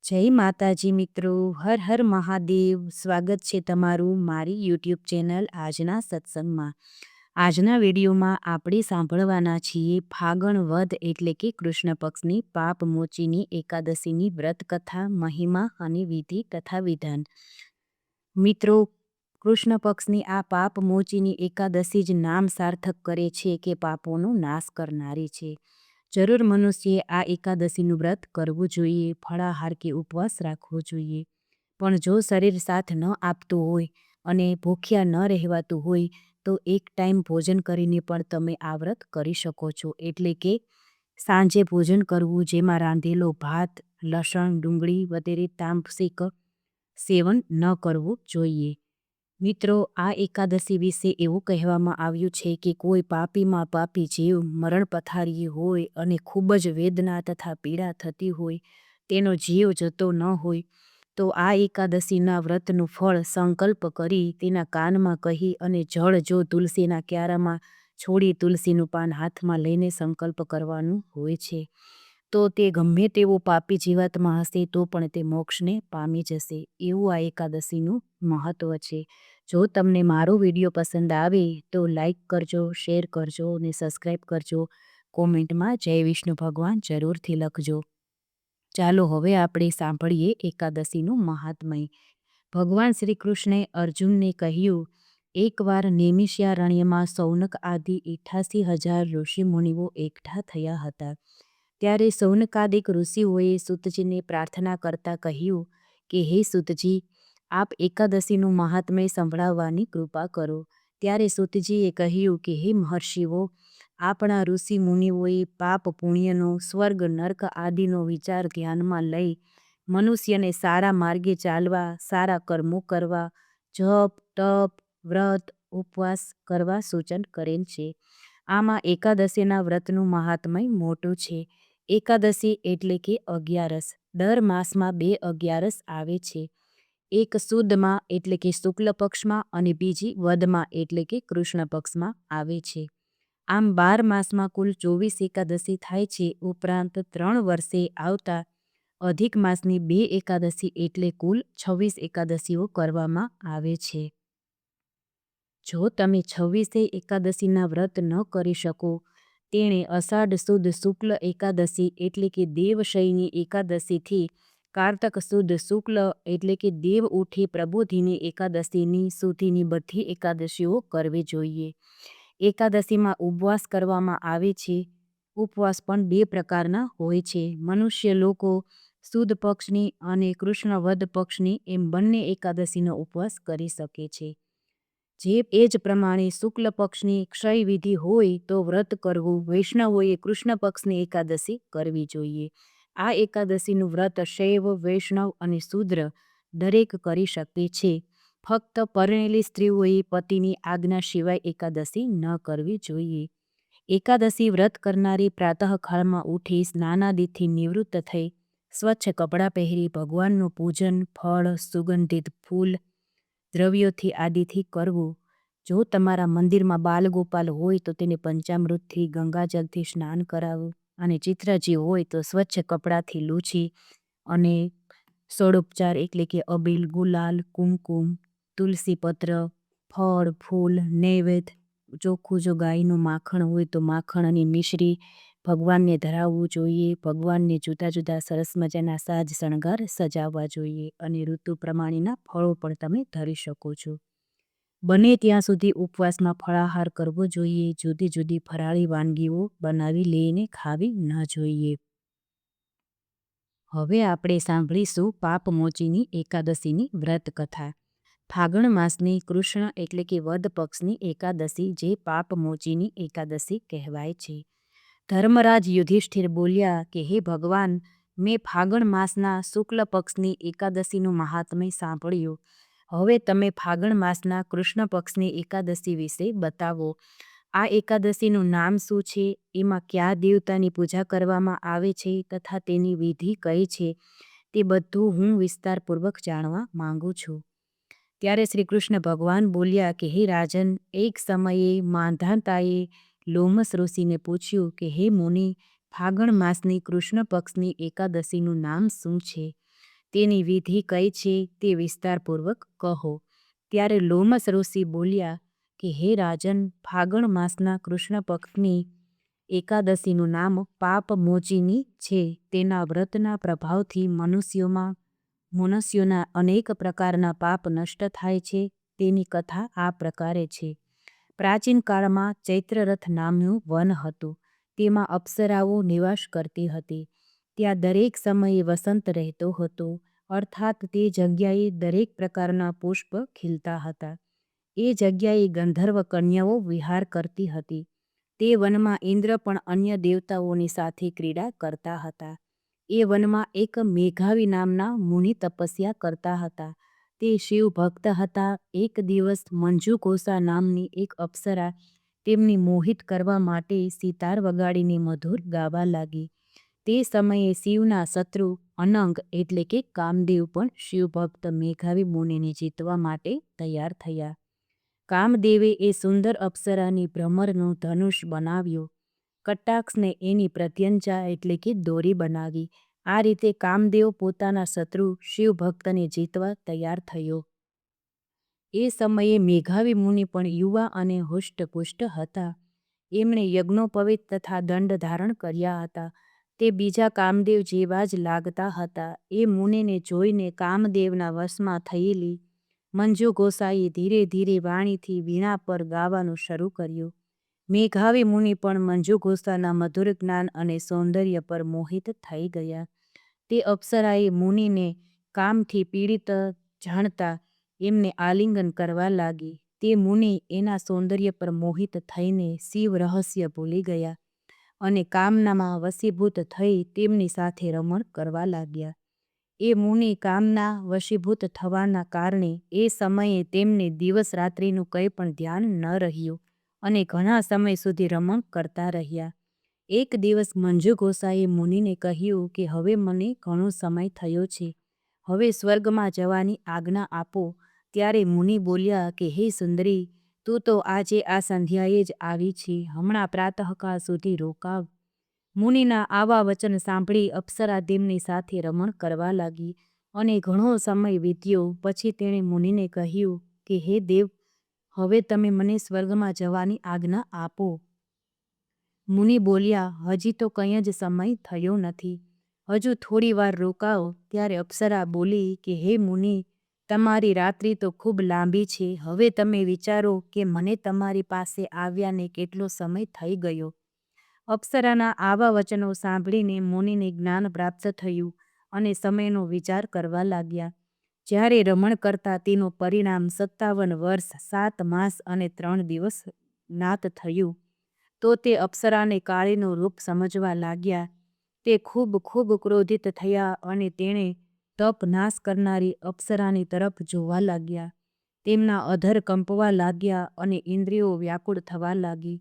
જય માતાજી મિત્રો, હર હર મહાદેવ. સ્વાગત છે તમારું મારી યુટ્યુબ ચેનલ આજના સત્સંગમાં. આજના વિડીયોમાં આપણે સાંભળવાના છીએ ફાગણ વદ એટલે કે કૃષ્ણ પક્ષની પાપ મોચીની એકાદશીની વ્રત કથા, મહિમા અને વિધિ તથા વિધાન. મિત્રો, કૃષ્ણ પક્ષની આ પાપ મોચીની એકાદશી જ નામ સાર્થક કરે છે કે પાપોનો નાશ કરનારી છે. જરૂર મનુષ્યએ આ એકાદશીનું વ્રત કરવું જોઈએ, ફળાહાર કે ઉપવાસ રાખવો જોઈએ. પણ જો શરીર સાથ ન આપતું હોય અને ભૂખ્યા ન રહેવાતું હોય તો એક ટાઈમ ભોજન કરીને પણ તમે આ વ્રત કરી શકો છો. એટલે કે સાંજે ભોજન કરવું, જેમાં રાંધેલો ભાત, લસણ, ડુંગળી વગેરે તામસિક સેવન ન કરવું જોઈએ. મિત્રો, આ એકાદશી વિશે એવું કહેવામાં આવ્યું છે કે કોઈ પાપીમાં પાપી જીવ મરણ પથારીએ હોય અને ખૂબ જ વેદના તથા પીડા થતી હોય, તેનો જીવ જતો ન હોય તો આ એકાદશીના વ્રતનું ફળ સંકલ્પ કરી તેના કાનમાં કહી અને જળ જો તુલસીના ક્યારામાં છોડી તુલસીનું પાન હાથમાં લઈને સંકલ્પ કરવાનું હોય છે. તો તે ગમે તેવો પાપી જીવાતમાં હશે તો પણ તે મોક્ષને પામી જશે. એવું આ એકાદશીનું મહત્ત્વ છે. જો તમને મારો વિડીયો પસંદ આવે તો લાઈક કરજો, શેર કરજો અને સબસ્ક્રાઈબ કરજો. કોમેન્ટમાં જય વિષ્ણુ ભગવાન જરૂરથી લખજો. ચાલો હવે આપણે સાંભળીએ એકાદશીનું મહાત્મય. ભગવાન શ્રી કૃષ્ણે અર્જુનને કહ્યું, એકવાર નૈમિષારણ્યમાં સૌનક આદિ 88,000 ઋષિમુનિઓ એકઠા થયા હતા. ત્યારે સૌનકાદિક ઋષિઓએ સૂતજીને પ્રાર્થના કરતા કહ્યું કે હે સૂતજી, આપ એકાદશીનું મહાત્મ્ય સંભળાવવાની કૃપા કરો. ત્યારે સૂતજીએ કહ્યું કે હે મહર્ષિઓ, આપણા ઋષિ મુનિઓએ પાપ પુણ્યનો, સ્વર્ગ નર્ક આદિનો વિચાર ધ્યાનમાં લઈ મનુષ્યને સારા માર્ગે ચાલવા, સારા કર્મો કરવા, જપ, તપ, વ્રત, ઉપવાસ કરવા સૂચન કરેલ છે. આમાં એકાદશીના વ્રતનું મહાત્મય મોટું છે. એકાદશી એટલે કે 11. દર માસમાં 2 11 આવે છે. એક સુદમાં એટલે કે શુક્લ પક્ષમાં અને બીજી વદમાં એટલે કે કૃષ્ણ પક્ષમાં આવે છે. આમ 12 માસમાં કુલ 24 એકાદશી થાય છે. ઉપરાંત 3 વર્ષે આવતા અધિક માસની 2 એકાદશી એટલે કુલ 26 એકાદશીઓ કરવામાં આવે છે. જો તમે 26 એકાદશીના વ્રત ન કરી શકો, તેણે અષાઢ સુદ શુક્લ એકાદશી એટલે કે દેવશયની એકાદશીથી કારતક સુદ શુક્લ એટલે કે દેવ ઉઠી પ્રબોધિની એકાદશીની સુધીની બધી એકાદશીઓ કરવી જોઈએ. એકાદશીમાં ઉપવાસ કરવામાં આવે છે. ઉપવાસ પણ 2 પ્રકારના હોય છે. મનુષ્ય લોકો સુદ પક્ષની અને કૃષ્ણ વદ પક્ષની એમ બંને એકાદશીનો ઉપવાસ કરી શકે છે. એ જ પ્રમાણે શુક્લ પક્ષની ક્ષય વિધિ હોય તો વ્રત કરવું. વૈષ્ણવોએ કૃષ્ણ પક્ષની એકાદશી કરવી જોઈએ. આ એકાદશીનું વ્રત શૈવ, વૈષ્ણવ અને શૂદ્ર દરેક કરી શકે છે. ફક્ત પરણેલી સ્ત્રીઓએ પતિની આજ્ઞા સિવાય એકાદશી ન કરવી જોઈએ. એકાદશી વ્રત કરનારી પ્રાતઃકાળમાં ઉઠી સ્નાનાદિથી નિવૃત્ત થઈ સ્વચ્છ કપડાં પહેરી ભગવાનનું પૂજન ફળ, સુગંધિત ફૂલ, દ્રવ્યોથી આદિથી કરવું. જો તમારા મંદિરમાં બાલગોપાલ હોય તો તેને પંચામૃતથી, ગંગાજળથી સ્નાન કરાવવું અને ચિત્રજી હોય તો સ્વચ્છ કપડાથી લૂછી અને ષોડોપચાર એટલે કે અબીલ, ગુલાલ, કુમકુમ, તુલસીપત્ર, ફળ, ફૂલ, નૈવેદ્ય, ચોખ્ખું જો ગાયનું માખણ હોય તો માખણ અને મિશ્રી ભગવાનને ધરાવવું જોઈએ. ભગવાનને જુદા જુદા સરસ મજાના સાજ શણગાર સજાવવા જોઈએ અને ઋતુ પ્રમાણેના ફળો પણ તમે ધરી શકો છો. બને ત્યાં સુધી ઉપવાસમાં ફળાહાર કરવો જોઈએ. જુદી જુદી ફરાળી વાનગીઓ બનાવી લઈને ખાવી ન જોઈએ. હવે આપણે સાંભળીશું પાપ મોચીની એકાદશીની વ્રત કથા. ફાગણ માસની કૃષ્ણ એટલે કે વદ પક્ષની એકાદશી જે પાપ મોચીની એકાદશી કહેવાય છે. ધર્મરાજ યુધિષ્ઠિર બોલ્યા કે હે ભગવાન, મેં ફાગણ માસના શુક્લ પક્ષની એકાદશીનું મહાત્મ્ય સાંભળ્યું. હવે તમે ફાગણ માસના કૃષ્ણ પક્ષની એકાદશી વિશે બતાવો. આ એકાદશીનું નામ શું છે, એમાં કયા દેવતાની પૂજા કરવામાં આવે છે તથા તેની વિધિ કઈ છે, તે બધું હું વિસ્તારપૂર્વક જાણવા માંગુ છું. ત્યારે શ્રી કૃષ્ણ ભગવાન બોલ્યા કે હે રાજન, એક સમયે માંધાતાએ લોમસ ઋષિને પૂછ્યું કે હે મુનિ, ફાગણ માસની કૃષ્ણ પક્ષની એકાદશીનું નામ શું છે? તેની વિધિ કઈ છે તે વિસ્તારપૂર્વક કહો. ત્યારે લોમસ ઋષિ બોલ્યા કે હે રાજન, ફાગણ માસના કૃષ્ણ પક્ષની એકાદશીનું નામ પાપમોચિની છે. તેના વ્રતના પ્રભાવથી મનુષ્યોના અનેક પ્રકારના પાપ નષ્ટ થાય છે. તેની કથા આ પ્રકારે છે. પ્રાચીન કાળમાં ચૈત્રરથ નામનું વન હતું. તેમાં અપ્સરાઓ નિવાસ કરતી હતી. ત્યાં દરેક સમયે વસંત રહેતો હતો, અર્થાત તે જગ્યાએ દરેક પ્રકારના પુષ્પ ખીલતા હતા. એ જગ્યાએ ગંધર્વ કન્યાઓ વિહાર કરતી હતી. તે વનમાં ઇન્દ્ર પણ અન્ય દેવતાઓની સાથે ક્રીડા કરતા હતા. એ વનમાં એક મેઘાવી નામના મુનિ તપસ્યા કરતા હતા. તે શિવ ભક્ત હતા. એક દિવસ મંજુઘોષા નામની એક અપ્સરા તેમને મોહિત કરવા માટે સિતાર વગાડીને મધુર ગાવા લાગી. તે સમયે શિવના શત્રુ અનંગ એટલે કે કામદેવ પણ શિવભક્ત મેઘાવી મુનિને જીતવા માટે તૈયાર થયા. કામદેવે એ સુંદર અપ્સરાની ભ્રમરનું ધનુષ બનાવ્યું. કટાક્ષને એની પ્રત્યંચા એટલે કે દોરી બનાવી. આ રીતે કામદેવ પોતાના શત્રુ શિવભક્તને જીતવા તૈયાર થયો. એ સમયે મેઘાવી મુનિ પણ યુવા અને હુષ્ટપુષ્ટ હતા. એમણે યજ્ઞોપવિત તથા દંડ ધારણ કર્યા હતા. તે બીજા કામદેવ જેવા જ લાગતા હતા. એ મુનિને જોઈને કામદેવના વશમાં થયેલી મંજુઘોષાએ ધીરે ધીરે વાણીથી વીણા પર ગાવાનું શરૂ કર્યું. મેઘાવી મુનિ પણ મંજુઘોષાના મધુર જ્ઞાન અને સૌંદર્ય પર મોહિત થઈ ગયા. તે અપ્સરાએ મુનિને કામથી પીડિત જાણતા એમને આલિંગન કરવા લાગી. તે મુનિ એના સૌંદર્ય પર મોહિત થઈને શિવ રહસ્ય ભૂલી ગયા અને કામનામાં વશીભૂત થઈ તેમની સાથે રમણ કરવા લાગ્યા. એ મુનિ કામના વશીભૂત થવાના કારણે એ સમયે તેમને દિવસ રાત્રિનું કંઈ પણ ધ્યાન ન રહ્યું અને ઘણા સમય સુધી રમણ કરતા રહ્યા. એક દિવસ મંજુઘોષાએ મુનિને કહ્યું કે હવે મને ઘણો સમય થયો છે, હવે સ્વર્ગમાં જવાની આજ્ઞા આપો. ત્યારે મુનિ બોલ્યા કે હે સુંદરી, તું તો આજે આ સંધ્યાએ જ આવી છે, હમણાં પ્રાતઃકાળ સુધી રોકાવ. મુનિના આવા વચન સાંભળી અપ્સરા તેમની સાથે રમણ કરવા લાગી અને ઘણો સમય વીત્યો. પછી તેણે મુનિને કહ્યું કે હે દેવ, હવે તમે મને સ્વર્ગમાં જવાની આજ્ઞા આપો. મુનિ બોલ્યા હજી તો કંઈ જ સમય થયો નથી, હજુ થોડી વાર રોકાઓ. ત્યારે અપ્સરા બોલી કે હે મુનિ, તમારી રાત્રિ તો ખૂબ લાંબી છે. હવે તમે વિચારો કે મને તમારી પાસે આવ્યાને કેટલો સમય થઈ ગયો. અપ્સરાના આવા વચનો સાંભળીને મુનિને જ્ઞાન પ્રાપ્ત થયું અને સમયનો વિચાર કરવા લાગ્યા. જ્યારે રમણ કરતા તેનું પરિણામ 57 વર્ષ 7 માસ અને 3 દિવસ જ્ઞાત થયું, તો તે અપ્સરાને કાળીનું રૂપ સમજવા લાગ્યા. તે ખૂબ ક્રોધિત થયા અને તેણે તપ નાશ કરનારી અપ્સરાની તરફ જોવા લાગ્યા. તેમના અધર કંપવા લાગ્યા અને ઇન્દ્રિયો વ્યાકુળ થવા લાગી.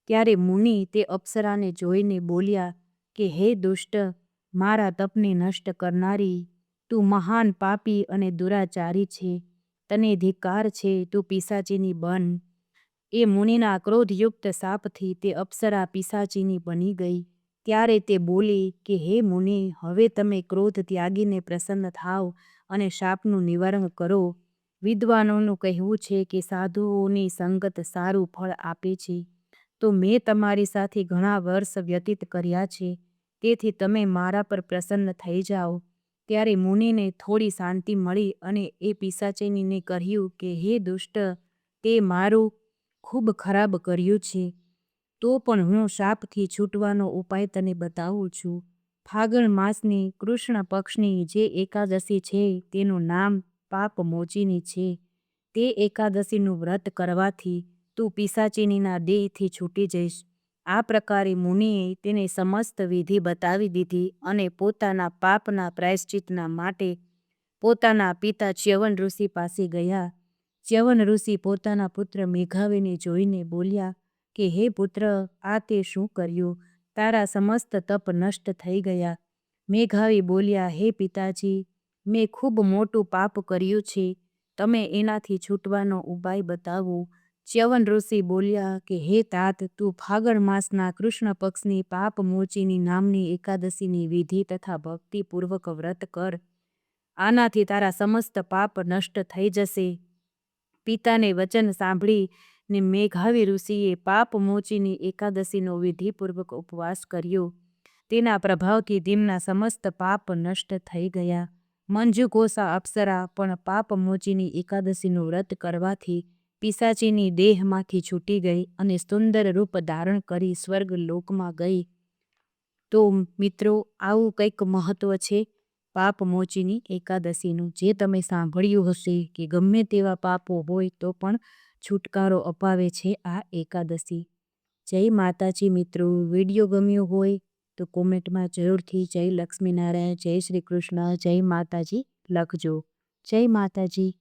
ત્યારે મુનિ તે અપ્સરાને જોઈને બોલ્યા કે હે દુષ્ટ, મારા તપને નષ્ટ કરનારી, તું મહાન પાપી અને દુરાચારી છે. તને ધિક્કાર છે, તું પિશાચીની બન. એ મુનિના ક્રોધયુક્ત શાપથી તે અપ્સરા પિશાચીની બની ગઈ. ત્યારે તે બોલી કે હે મુનિ, હવે તમે ક્રોધ ત્યાગીને પ્રસન્ન થાવ અને શાપનું નિવારણ કરો. વિદ્વાનોનું કહેવું છે કે સાધુઓની સંગત સારું ફળ આપે છે. તો મેં તમારી સાથે ઘણા વર્ષ વ્યતીત કર્યા છે, તેથી તમે મારા પર પ્રસન્ન થઈ જાઓ. ત્યારે મુનિને થોડી શાંતિ મળી અને એ પિશાચીનીને કહ્યું કે હે દુષ્ટ, તે મારું ખૂબ ખરાબ કર્યું છે, તો પણ હું શાપથી છૂટવાનો ઉપાય તને બતાવું છું. ફાગણ માસની કૃષ્ણ પક્ષની જે એકાદશી છે તેનું નામ પાપમોચિની છે. તે એકાદશીનું વ્રત કરવાથી તું પિશાચિનીના દેહથી છૂટી જઈશ. આ પ્રકારે મુનિએ તેને સમસ્ત વિધિ બતાવી દીધી અને પોતાના પાપના પ્રાયશ્ચિતના માટે પોતાના પિતા ચ્યવન ઋષિ પાસે ગયા. ચ્યવન ઋષિ પોતાના પુત્ર મેઘાવીને જોઈને બોલ્યા કે હે પુત્ર, આ તે શું કર્યું? તારા સમસ્ત તપ નષ્ટ થઈ ગયા. મેઘાવી બોલ્યા હે પિતાજી, મેં ખૂબ મોટું પાપ કર્યું છે, તમે એનાથી છૂટવાનો ઉપાય બતાવો. ચ્યવન ઋષિ બોલ્યા કે હે તાત, તું ફાગણ માસના કૃષ્ણ પક્ષની પાપમોચિની નામની એકાદશીની વિધિ તથા ભક્તિપૂર્વક વ્રત કર. આનાથી તારા સમસ્ત પાપ નષ્ટ થઈ જશે. પિતાને વચન સાંભળીને મેઘાવી ઋષિએ પાપ મોચીની એકાદશીનો વિધિપૂર્વક ઉપવાસ કર્યો. તેના પ્રભાવથી તેમના સમસ્ત પાપ નષ્ટ થઈ ગયા. મંજુઘોષા અપ્સરા પણ પાપ મોચીની એકાદશીનું વ્રત કરવાથી પિશાચીની દેહમાંથી છૂટી ગઈ અને સુંદર રૂપ ધારણ કરી સ્વર્ગ લોકમાં ગઈ. તો મિત્રો, આવું કંઈક મહત્વ છે પાપ મોચીની એકાદશીનું, જે તમે સાંભળ્યું હશે કે ગમે તેવા પાપો હોય તો પણ છુટકારો અપાવે છે આ એકાદશી. જય માતાજી મિત્રો. વિડીયો ગમ્યો હોય તો કોમેન્ટમાં જરૂરથી જય લક્ષ્મીનારાયણ, જય શ્રી કૃષ્ણ, જય માતાજી લખજો. જય માતાજી.